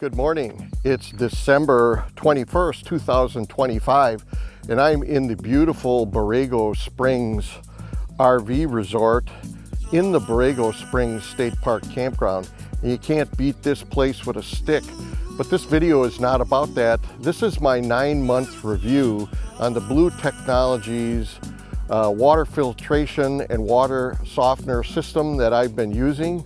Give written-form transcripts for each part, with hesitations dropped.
Good morning. It's December 21st, 2025, and I'm in the beautiful Borrego Springs RV resort in the Borrego Springs State Park Campground. And you can't beat this place with a stick. But this video is not about that. This is my 9-month review on the Blu Technologies water filtration and water softener system that I've been using.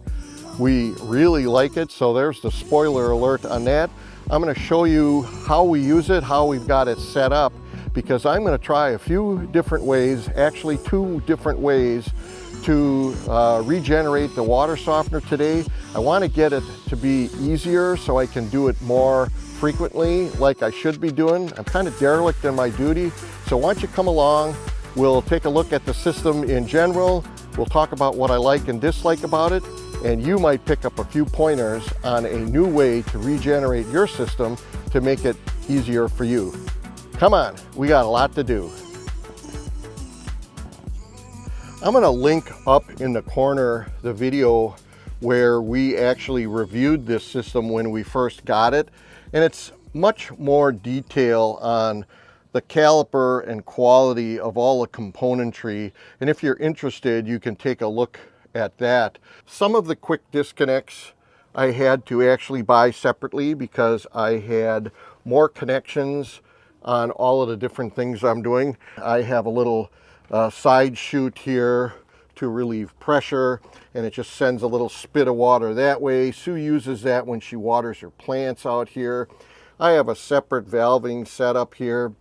We really like it, so there's the spoiler alert on that. I'm going to show you how we use it, how we've got it set up, because I'm going to try a few different ways, actually 2 different ways to regenerate the water softener today. I want to get it to be easier so I can do it more frequently like I should be doing. I'm kind of derelict in my duty, so why don't you come along, we'll take a look at the system in general, we'll talk about what I like and dislike about it, and you might pick up a few pointers on a new way to regenerate your system to make it easier for you. Come on, we got a lot to do. I'm gonna link up in the corner the video where we actually reviewed this system when we first got it, and it's much more detail on the caliper and quality of all the componentry, and if you're interested you can take a look at that. Some of the quick disconnects I had to actually buy separately because I had more connections on all of the different things I'm doing. I have a little side chute here to relieve pressure, and it just sends a little spit of water that way. Sue uses that when she waters her plants out here. I have a separate valving setup here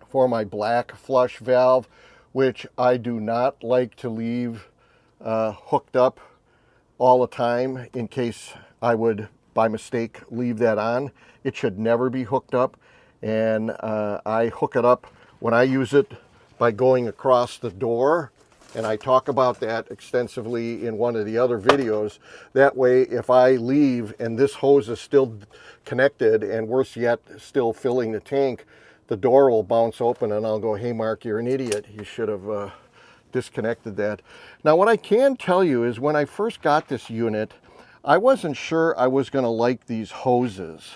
for my black flush valve, which I do not like to leave hooked up all the time in case I would by mistake leave that on. It should never be hooked up, and I hook it up when I use it by going across the door, and I talk about that extensively in one of the other videos. That way if I leave and this hose is still connected and worse yet still filling the tank, the door will bounce open and I'll go, hey Mark, you're an idiot, you should have disconnected that. Now what I can tell you is when I first got this unit, I wasn't sure I was going to like these hoses,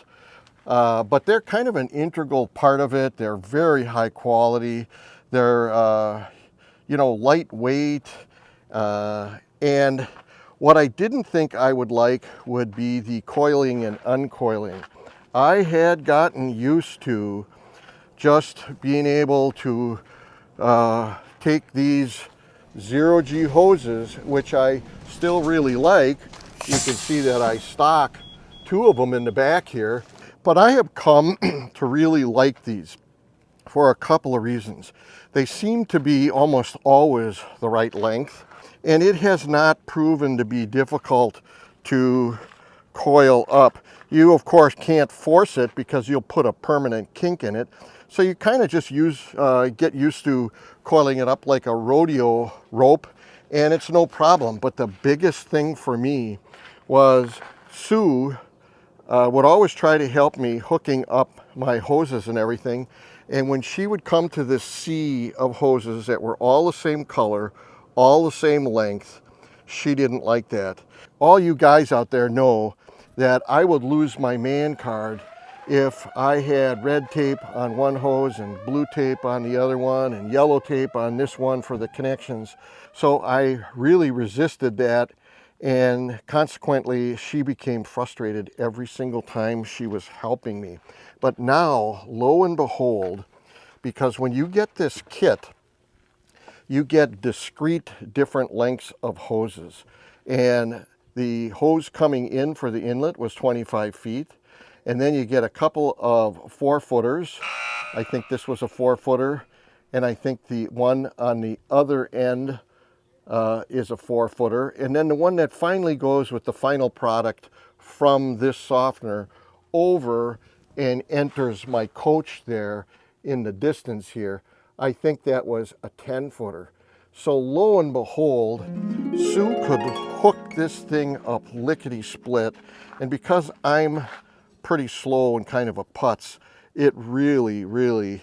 but they're kind of an integral part of it. They're very high quality, they're you know, lightweight, and what I didn't think I would like would be the coiling and uncoiling. I had gotten used to just being able to take these 0G hoses, which I still really like. You can see that I stock 2 of them in the back here, but I have come to really like these for a couple of reasons. They seem to be almost always the right length, and it has not proven to be difficult to coil up. You of course can't force it because you'll put a permanent kink in it, so you kind of just get used to coiling it up like a rodeo rope, and it's no problem. But the biggest thing for me was Sue would always try to help me hooking up my hoses and everything, and when she would come to this sea of hoses that were all the same color, all the same length, she didn't like that. All you guys out there know that I would lose my man card if I had red tape on one hose and blue tape on the other one and yellow tape on this one for the connections. So I really resisted that, and consequently she became frustrated every single time she was helping me. But now, lo and behold, because when you get this kit, you get discrete different lengths of hoses, and the hose coming in for the inlet was 25 feet. And then you get a couple of 4-footers. I think this was a 4-footer, and I think the one on the other end is a 4-footer. And then the one that finally goes with the final product from this softener over and enters my coach there in the distance here, I think that was a 10-footer. So lo and behold, Sue could hook this thing up lickety-split, and because I'm pretty slow and kind of a putz, it really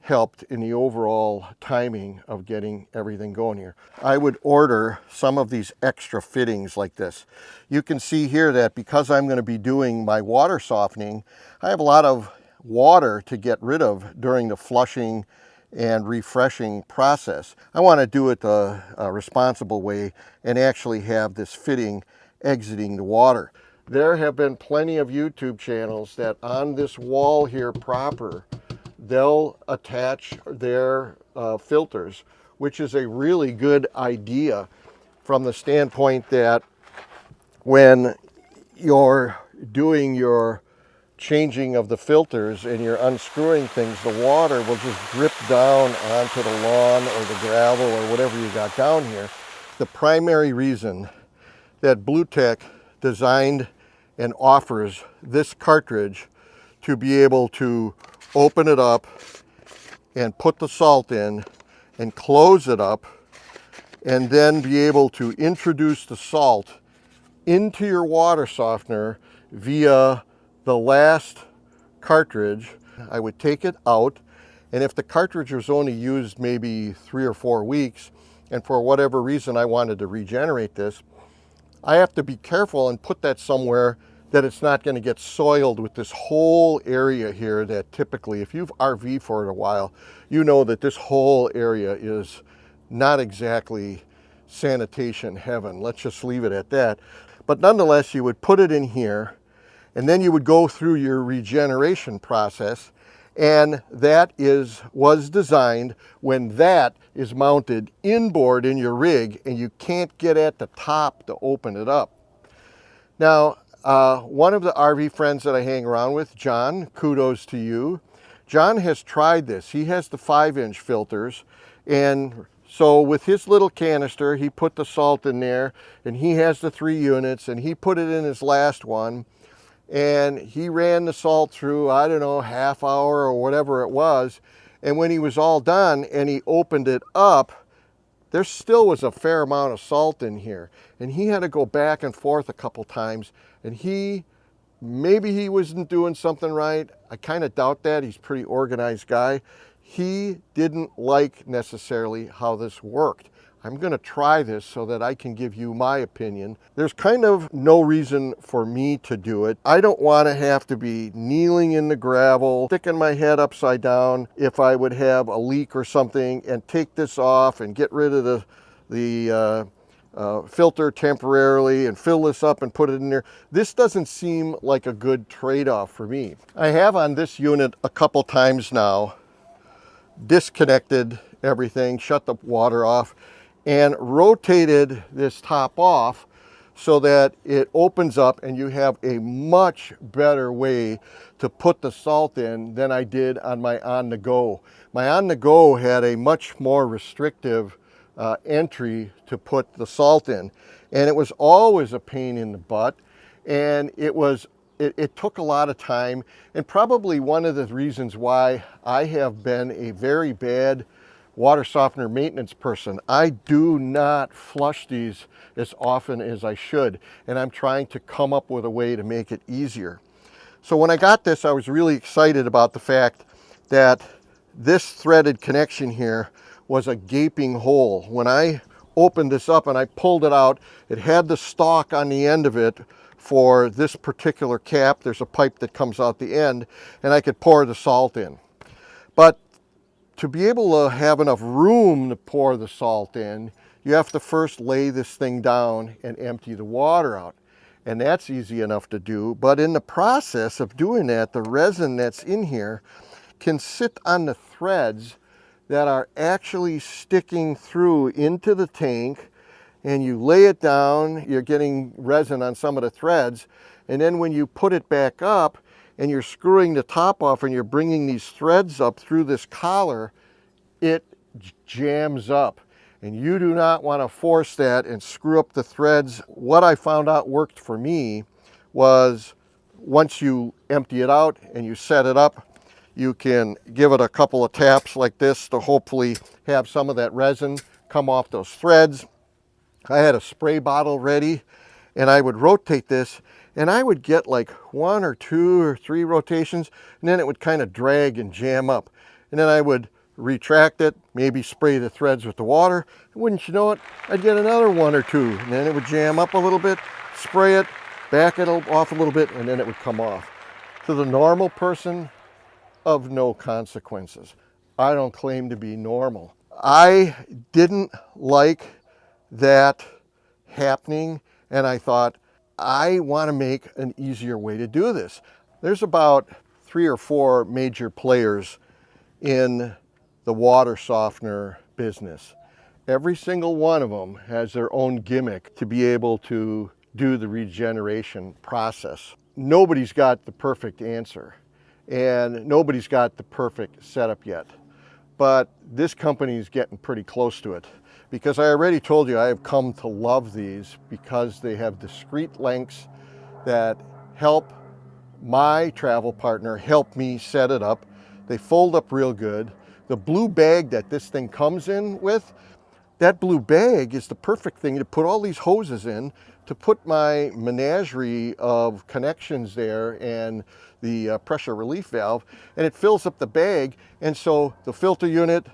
helped in the overall timing of getting everything going here. I would order some of these extra fittings like this. You can see here that because I'm going to be doing my water softening, I have a lot of water to get rid of during the flushing and refreshing process. I want to do it the responsible way and actually have this fitting exiting the water. There have been plenty of YouTube channels that on this wall here proper, they'll attach their filters, which is a really good idea from the standpoint that when you're doing your changing of the filters and you're unscrewing things, the water will just drip down onto the lawn or the gravel or whatever you got down here. The primary reason that BluTech designed and offers this cartridge to be able to open it up and put the salt in and close it up and then be able to introduce the salt into your water softener via the last cartridge. I would take it out, and if the cartridge was only used maybe 3 or 4 weeks, and for whatever reason I wanted to regenerate this, I have to be careful and put that somewhere that it's not going to get soiled with this whole area here that typically, if you've RV'd for it a while, you know that this whole area is not exactly sanitation heaven. Let's just leave it at that. But nonetheless, you would put it in here, and then you would go through your regeneration process, and that was designed when that is mounted inboard in your rig and you can't get at the top to open it up. Now, one of the RV friends that I hang around with, John, kudos to you. John has tried this. He has the 5-inch filters, and so with his little canister, he put the salt in there, and he has the 3 units, and he put it in his last one, and he ran the salt through, I don't know, half hour or whatever it was, and when he was all done and he opened it up, there still was a fair amount of salt in here, and he had to go back and forth a couple times, and maybe he wasn't doing something right. I kind of doubt that. He's a pretty organized guy. He didn't like necessarily how this worked. I'm going to try this so that I can give you my opinion. There's kind of no reason for me to do it. I don't want to have to be kneeling in the gravel, sticking my head upside down if I would have a leak or something, and take this off and get rid of the filter temporarily and fill this up and put it in there. This doesn't seem like a good trade-off for me. I have on this unit a couple times now disconnected everything, shut the water off, and rotated this top off so that it opens up and you have a much better way to put the salt in than I did on my on-the-go. My on-the-go had a much more restrictive entry to put the salt in, and it was always a pain in the butt, and it took a lot of time, and probably one of the reasons why I have been a very bad water softener maintenance person. I do not flush these as often as I should, and I'm trying to come up with a way to make it easier. So when I got this, I was really excited about the fact that this threaded connection here was a gaping hole. When I opened this up and I pulled it out, it had the stalk on the end of it for this particular cap. There's a pipe that comes out the end, and I could pour the salt in. But to be able to have enough room to pour the salt in, you have to first lay this thing down and empty the water out. And that's easy enough to do. But in the process of doing that, the resin that's in here can sit on the threads that are actually sticking through into the tank, and you lay it down, you're getting resin on some of the threads, and then when you put it back up and you're screwing the top off and you're bringing these threads up through this collar, it jams up, and you do not want to force that and screw up the threads. What I found out worked for me was once you empty it out and you set it up, you can give it a couple of taps like this to hopefully have some of that resin come off those threads. I had a spray bottle ready, and I would rotate this, and I would get like 1 or 2 or 3 rotations, and then it would kind of drag and jam up. And then I would retract it, maybe spray the threads with the water. Wouldn't you know it, I'd get another one or two, and then it would jam up a little bit, spray it, back it off a little bit, and then it would come off. To the normal person, of no consequences. I don't claim to be normal. I didn't like that happening, and I thought, I want to make an easier way to do this. There's about 3 or 4 major players in the water softener business. Every single one of them has their own gimmick to be able to do the regeneration process. Nobody's got the perfect answer, and nobody's got the perfect setup yet. But this company is getting pretty close to it, because I already told you I have come to love these because they have discrete lengths that help my travel partner help me set it up. They fold up real good. The blue bag that this thing comes in with, that blue bag is the perfect thing to put all these hoses in, to put my menagerie of connections there and the pressure relief valve, and it fills up the bag. And so the filter unit,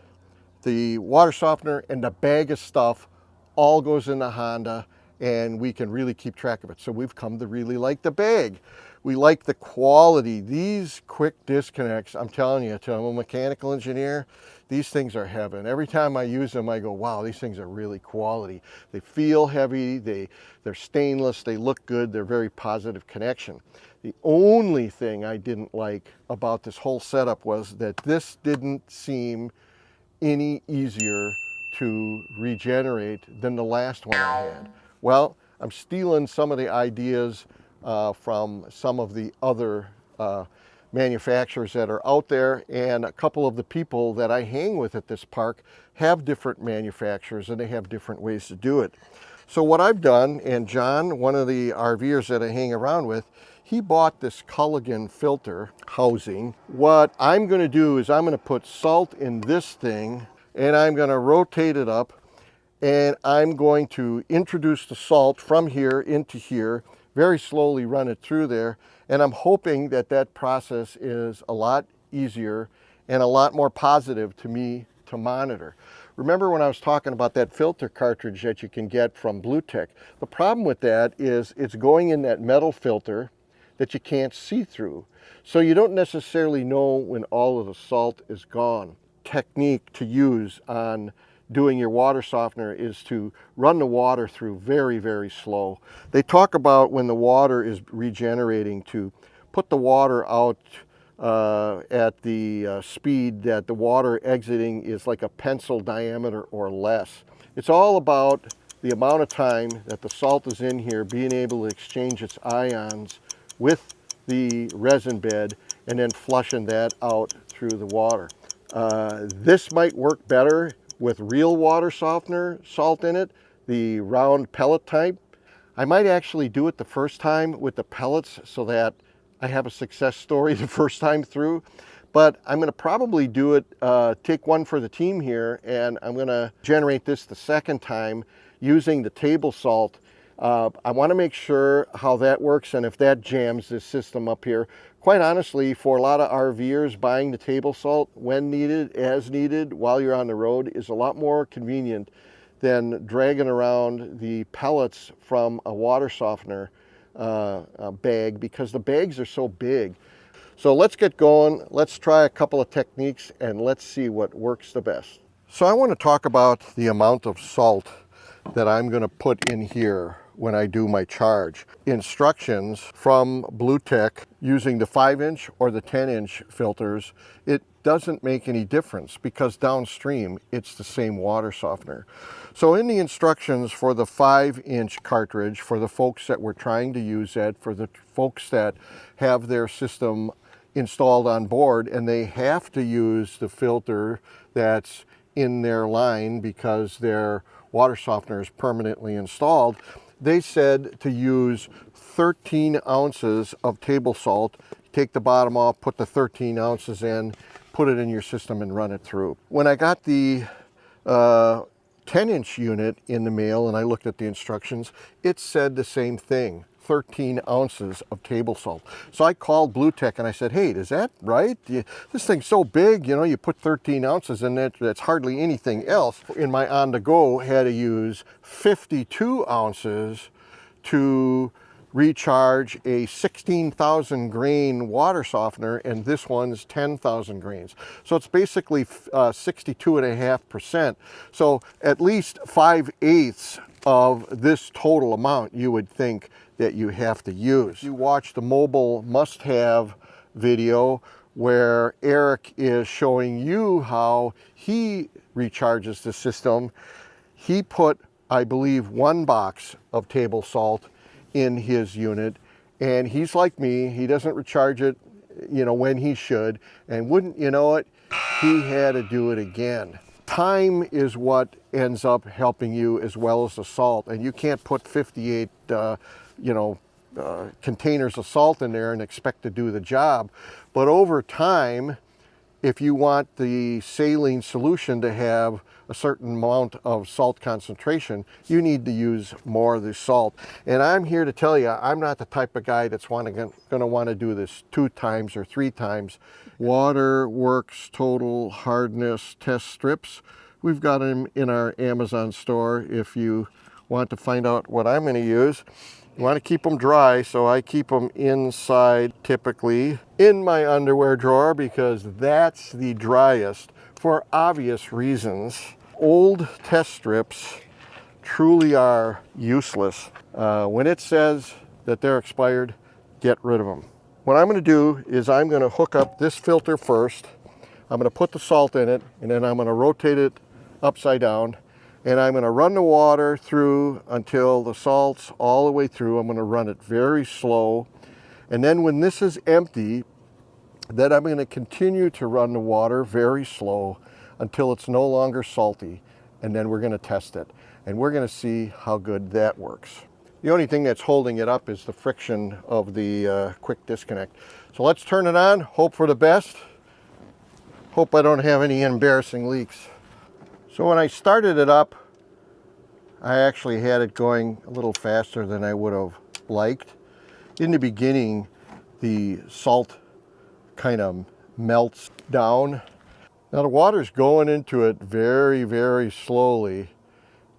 the water softener, and the bag of stuff all goes in the Honda, and we can really keep track of it. So we've come to really like the bag. We like the quality. These quick disconnects, I'm telling you, I'm a mechanical engineer, these things are heaven. Every time I use them, I go, wow, these things are really quality. They feel heavy, they're stainless, they look good, they're very positive connection. The only thing I didn't like about this whole setup was that this didn't seem any easier to regenerate than the last one I had. Well, I'm stealing some of the ideas from some of the other manufacturers that are out there, and a couple of the people that I hang with at this park have different manufacturers, and they have different ways to do it. So what I've done, and John, one of the RVers that I hang around with, he bought this Culligan filter housing. What I'm going to do is I'm going to put salt in this thing, and I'm going to rotate it up, and I'm going to introduce the salt from here into here, very slowly run it through there, and I'm hoping that that process is a lot easier and a lot more positive to me to monitor. Remember when I was talking about that filter cartridge that you can get from BluTech? The problem with that is it's going in that metal filter that you can't see through. So you don't necessarily know when all of the salt is gone. Technique to use on doing your water softener is to run the water through very, very slow. They talk about when the water is regenerating to put the water out at the speed that the water exiting is like a pencil diameter or less. It's all about the amount of time that the salt is in here being able to exchange its ions with the resin bed and then flushing that out through the water. This might work better with real water softener salt in it, the round pellet type. I might actually do it the first time with the pellets so that I have a success story the first time through. But I'm going to probably do it, take one for the team here, and I'm going to generate this the second time using the table salt. I want to make sure how that works and if that jams this system up here. Quite honestly, for a lot of RVers, buying the table salt when needed, as needed, while you're on the road is a lot more convenient than dragging around the pellets from a water softener bag, because the bags are so big. So let's get going. Let's try a couple of techniques and let's see what works the best. So I want to talk about the amount of salt that I'm going to put in here when I do my charge. Instructions from BluTech using the 5-inch or the 10-inch filters, it doesn't make any difference because downstream it's the same water softener. So in the instructions for the 5-inch cartridge, for the folks that were trying to use that, for the folks that have their system installed on board and they have to use the filter that's in their line because their water softener is permanently installed, they said to use 13 ounces of table salt. Take the bottom off, put the 13 ounces in, put it in your system and run it through. When I got the 10-inch unit in the mail and I looked at the instructions, it said the same thing. 13 ounces of table salt. So I called BluTech and I said, hey, is that right? This thing's so big, you know, you put 13 ounces in it, that's hardly anything else. In my on-the-go, had to use 52 ounces to recharge a 16,000 grain water softener, and this one's 10,000 grains. So it's basically 62.5%. So at least 5/8 of this total amount you would think that you have to use. You watch the mobile must-have video where Eric is showing you how he recharges the system. He put, I believe, 1 box of table salt in his unit, and he's like me, he doesn't recharge it, you know, when he should, and wouldn't you know it, he had to do it again. Time is what ends up helping you as well as the salt, and you can't put 58 containers of salt in there and expect to do the job. But over time, if you want the saline solution to have a certain amount of salt concentration, you need to use more of the salt. And I'm here to tell you, I'm not the type of guy that's going to want to do this 2 times or 3 times. Waterworks Total Hardness Test Strips. We've got them in our Amazon store if you want to find out what I'm going to use. You want to keep them dry, so I keep them inside, typically in my underwear drawer, because that's the driest for obvious reasons. Old test strips truly are useless. When it says that they're expired, get rid of them. What I'm going to do is I'm going to hook up this filter first. I'm going to put the salt in it, and then I'm going to rotate it upside down. And I'm going to run the water through until the salt's all the way through. I'm going to run it very slow. And then when this is empty, then I'm going to continue to run the water very slow until it's no longer salty. And then we're going to test it. And we're going to see how good that works. The only thing that's holding it up is the friction of the quick disconnect. So let's turn it on, hope for the best. Hope I don't have any embarrassing leaks. So when I started it up, I actually had it going a little faster than I would have liked. In the beginning, the salt kind of melts down. Now the water's going into it very, very slowly,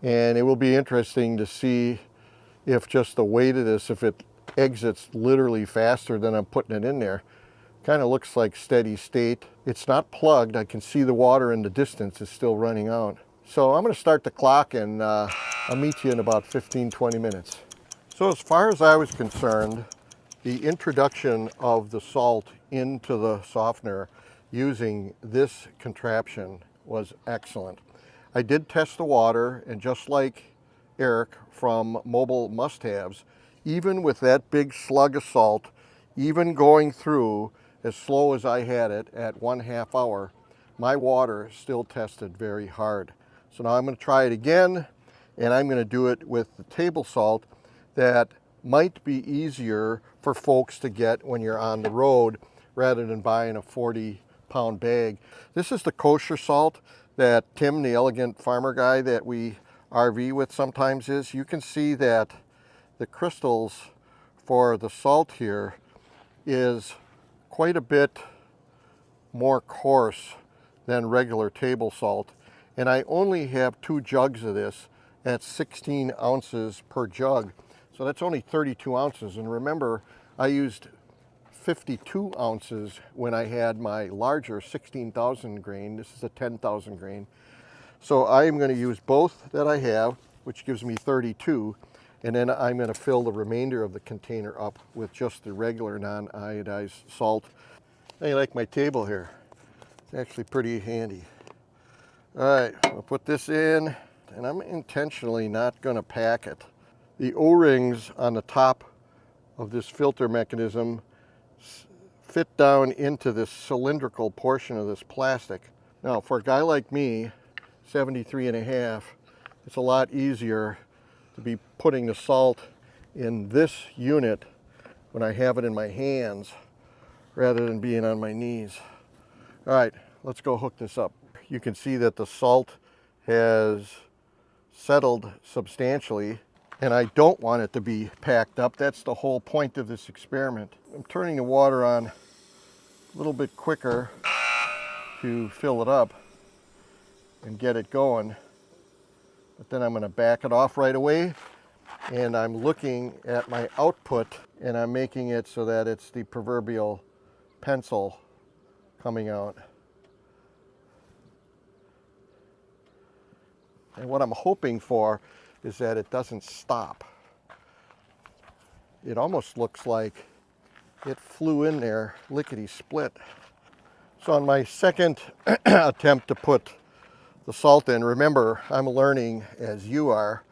and it will be interesting to see if just the weight of this, if it exits literally faster than I'm putting it in there. Kind of looks like steady state. It's not plugged. I can see the water in the distance is still running out. So I'm going to start the clock, and I'll meet you in about 15-20 minutes. So as far as I was concerned, the introduction of the salt into the softener using this contraption was excellent. I did test the water, and just like Eric from Mobile Must-Haves, even with that big slug of salt, even going through as slow as I had it at 1/2 hour, my water still tested very hard. So now I'm going to try it again, and I'm going to do it with the table salt that might be easier for folks to get when you're on the road rather than buying a 40-pound bag. This is the kosher salt that Tim, the elegant farmer guy that we RV with sometimes is. You can see that the crystals for the salt here is quite a bit more coarse than regular table salt. And I only have 2 jugs of this at 16 ounces per jug. So that's only 32 ounces. And remember, I used 52 ounces when I had my larger 16,000 grain. This is a 10,000 grain. So I am going to use both that I have, which gives me 32. And then I'm going to fill the remainder of the container up with just the regular non-iodized salt. I like my table here. It's actually pretty handy. All right, I'll put this in, and I'm intentionally not going to pack it. The O-rings on the top of this filter mechanism fit down into this cylindrical portion of this plastic. Now, for a guy like me, 73.5, it's a lot easier to be putting the salt in this unit when I have it in my hands rather than being on my knees. All right, let's go hook this up. You can see that the salt has settled substantially. and I don't want it to be packed up. That's the whole point of this experiment. I'm turning the water on a little bit quicker to fill it up and get it going. But then I'm going to back it off right away, and I'm looking at my output and I'm making it so that it's the proverbial pencil coming out. And what I'm hoping for is that it doesn't stop. It almost looks like it flew in there lickety-split. So on my second attempt to put the salt in, remember, I'm learning as you are.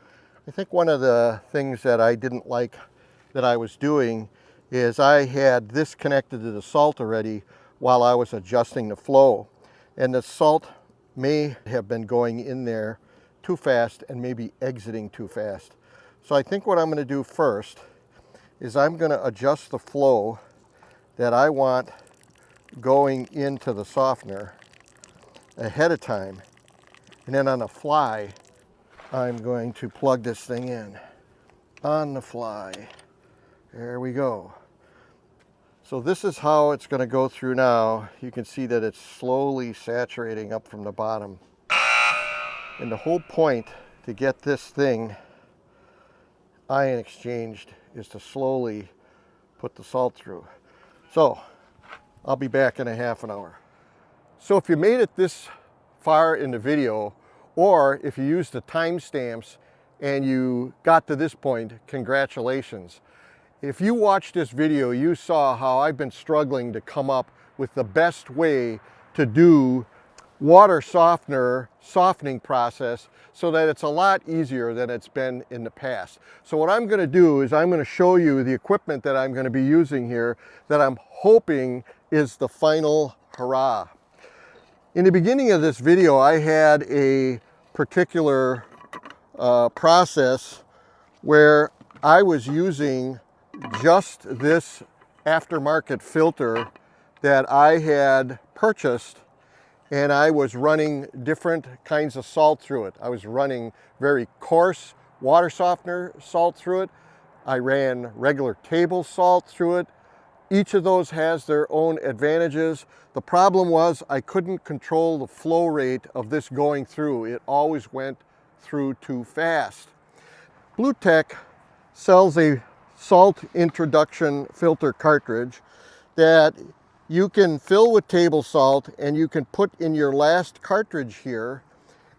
I think one of the things that I didn't like that I was doing is I had this connected to the salt already while I was adjusting the flow. And the salt may have been going in there too fast and maybe exiting too fast. So I think what I'm going to do first is I'm going to adjust the flow that I want going into the softener ahead of time. And then on the fly, I'm going to plug this thing in on the fly. There we go. So this is how it's going to go through now. You can see that it's slowly saturating up from the bottom. And the whole point to get this thing ion exchanged is to slowly put the salt through. So I'll be back in a half an hour. So if you made it this far in the video, or if you used the timestamps and you got to this point, congratulations. If you watched this video, you saw how I've been struggling to come up with the best way to do water softener softening process so that it's a lot easier than it's been in the past. So what I'm going to do is I'm going to show you the equipment that I'm going to be using here that I'm hoping is the final hurrah. In the beginning of this video, I had a particular process where I was using just this aftermarket filter that I had purchased, and I was running different kinds of salt through it. I was running very coarse water softener salt through it. I ran regular table salt through it. Each of those has their own advantages. The problem was I couldn't control the flow rate of this going through. It always went through too fast. BluTech sells a salt introduction filter cartridge that you can fill with table salt, and you can put in your last cartridge here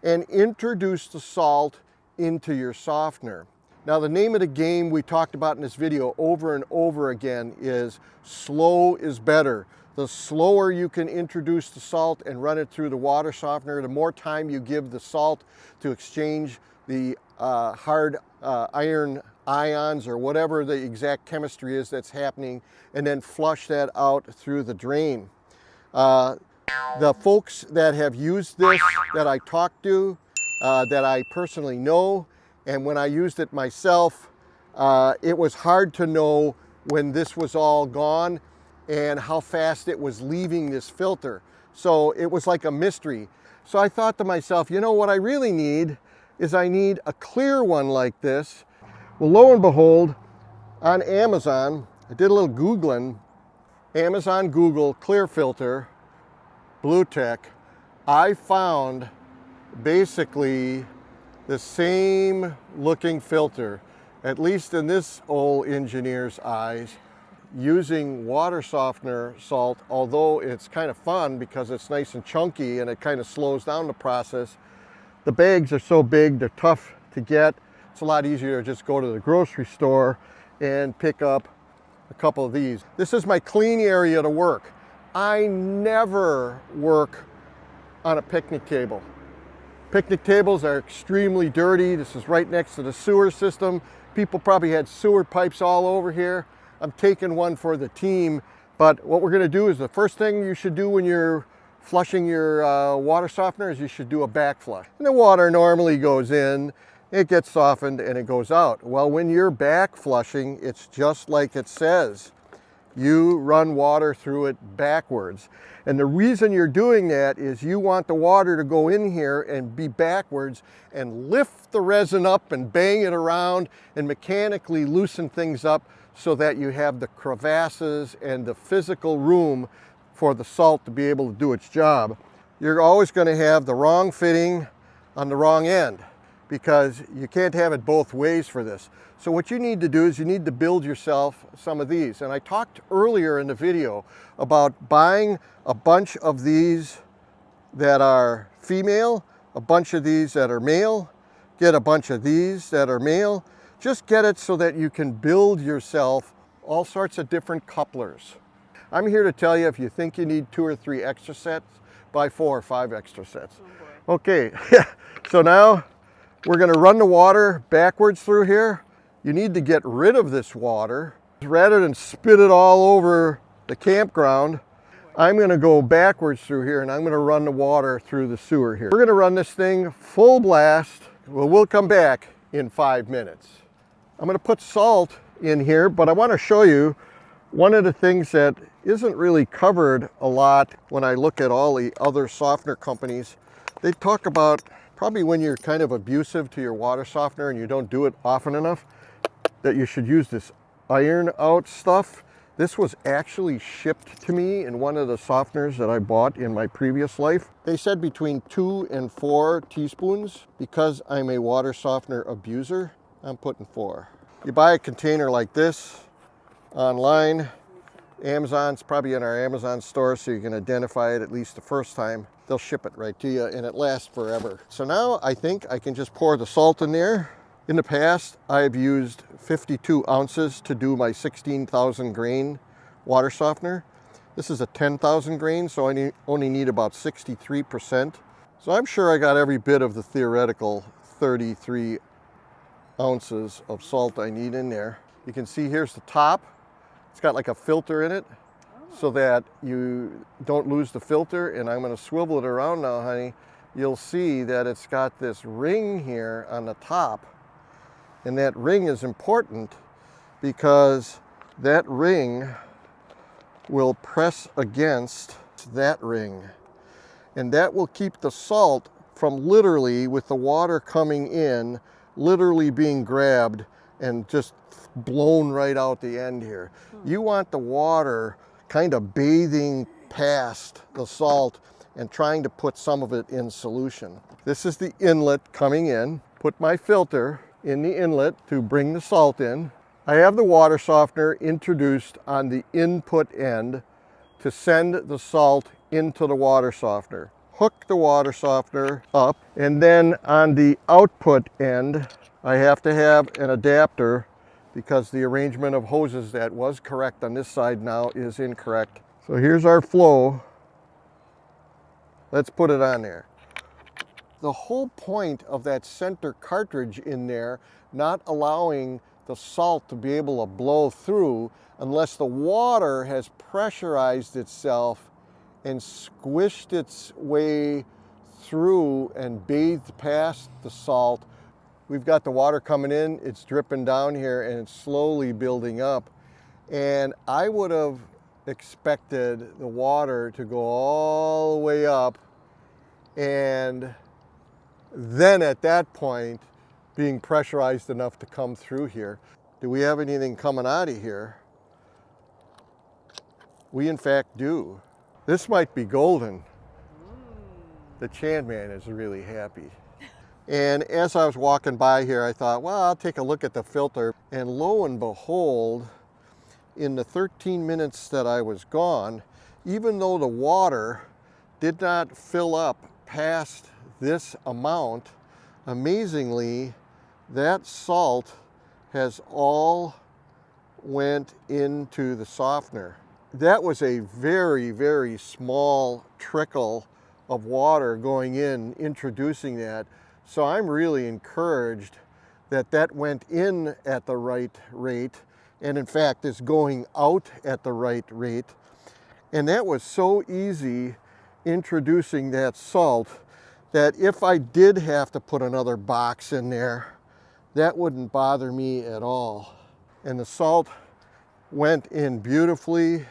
and introduce the salt into your softener. Now, the name of the game we talked about in this video over and over again is slow is better. The slower you can introduce the salt and run it through the water softener, the more time you give the salt to exchange the hard iron ions or whatever the exact chemistry is that's happening, and then flush that out through the drain. The folks that have used this, that I talked to, that I personally know, and when I used it myself, it was hard to know when this was all gone and how fast it was leaving this filter. So it was like a mystery. So I thought to myself, you know what I really need is I need a clear one like this. Well, lo and behold, on Amazon, I did a little Googling, Amazon, Google, clear filter, BluTech. I found basically the same looking filter, at least in this old engineer's eyes, using water softener salt, although it's kind of fun because it's nice and chunky and it kind of slows down the process. The bags are so big, they're tough to get. It's a lot easier to just go to the grocery store and pick up a couple of these. This is my clean area to work. I never work on a picnic table. Picnic tables are extremely dirty. This is right next to the sewer system. People probably had sewer pipes all over here. I'm taking one for the team, but what we're gonna do is the first thing you should do when you're flushing your water softener is you should do a back flush. And the water normally goes in, it gets softened, and it goes out. Well, when you're back flushing, it's just like it says. you run water through it backwards. And the reason you're doing that is you want the water to go in here and be backwards and lift the resin up and bang it around and mechanically loosen things up so that you have the crevasses and the physical room for the salt to be able to do its job. You're always going to have the wrong fitting on the wrong end because you can't have it both ways for this. So what you need to do is you need to build yourself some of these. And I talked earlier in the video about buying a bunch of these that are female, a bunch of these that are male, get a bunch of these that are male. Just get it so that you can build yourself all sorts of different couplers. I'm here to tell you, if you think you need 2 or 3 extra sets, buy 4 or 5 extra sets. Oh boy. Okay, so now we're going to run the water backwards through here. You need to get rid of this water. Rather than spit it all over the campground, I'm going to go backwards through here and I'm going to run the water through the sewer here. We're going to run this thing full blast. Well, we'll come back in 5 minutes. I'm going to put salt in here, but I want to show you one of the things that isn't really covered a lot when I look at all the other softener companies. They talk about probably when you're kind of abusive to your water softener and you don't do it often enough, that you should use this iron out stuff. This was actually shipped to me in one of the softeners that I bought in my previous life. They said between 2 and 4 teaspoons. Because I'm a water softener abuser, I'm putting 4. You buy a container like this online. Amazon's probably in our Amazon store, so you can identify it at least the first time. They'll ship it right to you and it lasts forever. So now I think I can just pour the salt in there. In the past, I've used 52 ounces to do my 16,000 grain water softener. This is a 10,000 grain, so I only need about 63%. So I'm sure I got every bit of the theoretical 33 ounces of salt I need in there. You can see here's the top. It's got like a filter in it so that you don't lose the filter. And I'm going to swivel it around now, honey. You'll see that it's got this ring here on the top. And that ring is important because that ring will press against that ring. And that will keep the salt from literally, with the water coming in, literally being grabbed and just blown right out the end here. You want the water kind of bathing past the salt and trying to put some of it in solution. This is the inlet coming in. Put my filter in the inlet to bring the salt in. I have the water softener introduced on the input end to send the salt into the water softener. Hook the water softener up, and then on the output end, I have to have an adapter because the arrangement of hoses that was correct on this side now is incorrect. So here's our flow. Let's put it on there. The whole point of that center cartridge in there, not allowing the salt to be able to blow through unless the water has pressurized itself and squished its way through and bathed past the salt. We've got the water coming in, it's dripping down here and it's slowly building up. And I would have expected the water to go all the way up and then at that point being pressurized enough to come through here. Do we have anything coming out of here? We in fact do. This might be golden. The Chan Man is really happy. And as I was walking by here, I thought, well, I'll take a look at the filter. And lo and behold, in the 13 minutes that I was gone, even though the water did not fill up past this amount, amazingly, that salt has all went into the softener. That was a very, very small trickle of water going in, introducing that. So I'm really encouraged that that went in at the right rate, and in fact is going out at the right rate. And that was so easy introducing that salt that if I did have to put another box in there, that wouldn't bother me at all. And the salt went in beautifully.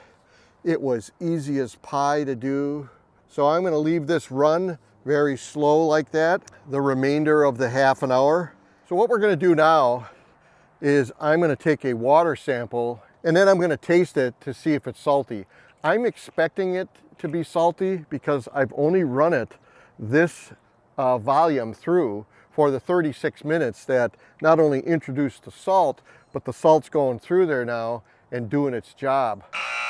It was easy as pie to do. So I'm gonna leave this run very slow like that, the remainder of the half an hour. So what we're gonna do now is I'm gonna take a water sample and then I'm gonna taste it to see if it's salty. I'm expecting it to be salty because I've only run it this volume through for the 36 minutes that not only introduced the salt, but the salt's going through there now and doing its job.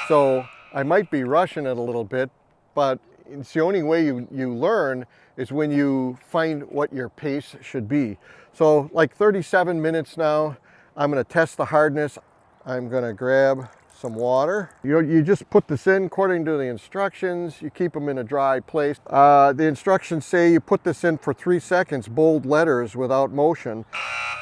So I might be rushing it a little bit, but it's the only way you learn is when you find what your pace should be. So like 37 minutes now, I'm gonna test the hardness. I'm gonna grab some water. You just put this in according to the instructions. You keep them in a dry place. The instructions say you put this in for 3 seconds, bold letters without motion.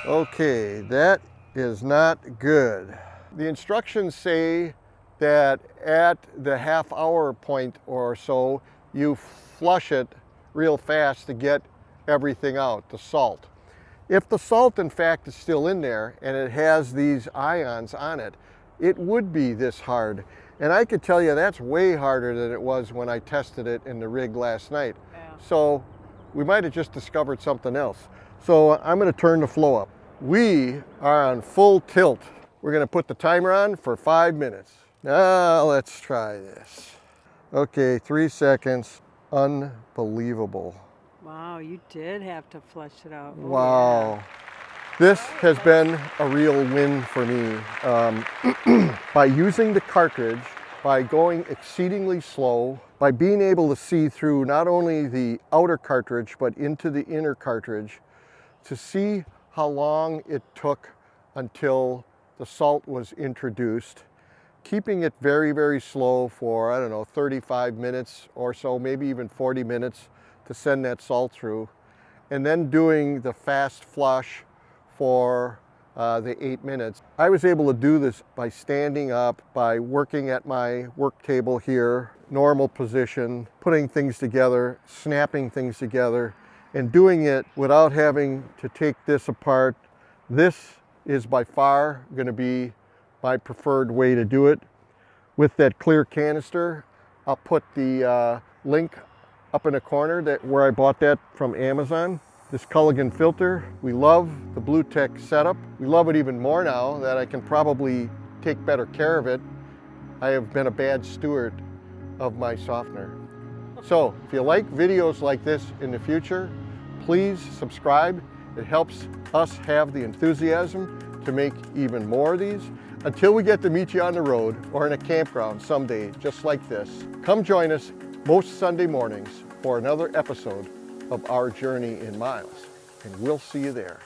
Okay, that is not good. The instructions say that at the half-hour point or so, you flush it real fast to get everything out, the salt. If the salt, in fact, is still in there and it has these ions on it, it would be this hard. And I could tell you that's way harder than it was when I tested it in the rig last night. Yeah. So we might have just discovered something else. So I'm gonna turn the flow up. We are on full tilt. We're gonna put the timer on for 5 minutes. Now let's try this. Okay, 3 seconds. Unbelievable. Wow, you did have to flush it out. Oh, wow. Yeah. This has been a real win for me. By using the cartridge, by going exceedingly slow, by being able to see through not only the outer cartridge, but into the inner cartridge, to see how long it took until the salt was introduced, keeping it very, very slow for, I don't know, 35 minutes or so, maybe even 40 minutes to send that salt through, and then doing the fast flush for the 8 minutes. I was able to do this by standing up, by working at my work table here, normal position, putting things together, snapping things together, and doing it without having to take this apart. This is by far going to be my preferred way to do it. With that clear canister, I'll put the link up in the corner where I bought that from Amazon. This Culligan filter, we love the BluTech setup. We love it even more now that I can probably take better care of it. I have been a bad steward of my softener. So if you like videos like this in the future, please subscribe. It helps us have the enthusiasm to make even more of these. Until we get to meet you on the road or in a campground someday just like this, come join us most Sunday mornings for another episode of our journey in miles, and we'll see you there.